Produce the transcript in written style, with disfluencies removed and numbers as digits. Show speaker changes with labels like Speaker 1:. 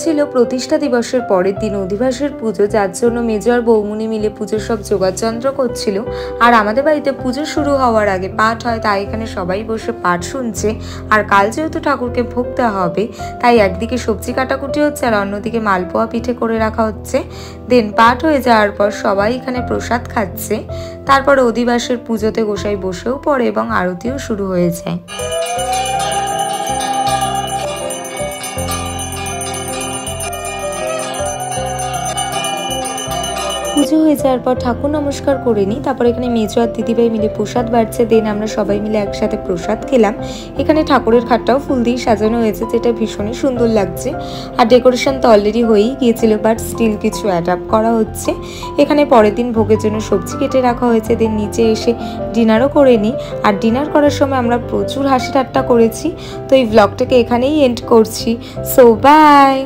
Speaker 1: ছিল প্রতিষ্ঠা দিবসের পরের দিন অধিবাসের পুজো, যার জন্য মেজো আর বৌমুনি মিলে পুজোর সব যোগাযন্ত্র করছিল। আর আমাদের বাড়িতে পুজো শুরু হওয়ার আগে পাঠ হয়, তাই এখানে সবাই বসে পাঠ শুনছে। আর কাল যেহেতু ঠাকুরকে ভোগ দেওয়া হবে, তাই একদিকে সবজি কাটাকুটি হচ্ছে আর অন্যদিকে মালপোয়া পিঠে করে রাখা হচ্ছে। দেন পাঠ হয়ে যাওয়ার পর সবাই এখানে প্রসাদ খাচ্ছে। তারপর অধিবাসের পুজোতে গোসাই বসেও পড়ে এবং আরতিও শুরু হয়ে যায়। পুজো হয়ে যাওয়ার পর ঠাকুর নমস্কার করে নিই। তারপর এখানে মেজো আর দিদিভাই মিলে প্রসাদ বাড়ছে। দেন আমরা সবাই মিলে একসাথে প্রসাদ খেলাম। এখানে ঠাকুরের খাটটাও ফুল দিয়ে সাজানো হয়েছে, যেটা ভীষণই সুন্দর লাগছে। আর ডেকোরেশন তো অলরেডি হয়েই গিয়েছিল, বাট স্টিল কিছু অ্যাডাপ্ট করা হচ্ছে। এখানে পরের দিন ভোগের জন্য সবজি কেটে রাখা হয়েছে। দেন নিচে এসে ডিনারও করে নিই। আর ডিনার করার সময় আমরা প্রচুর হাসি ঠাট্টা করেছি। তো এই ব্লগটাকে এখানেই এন্ড করছি। So by.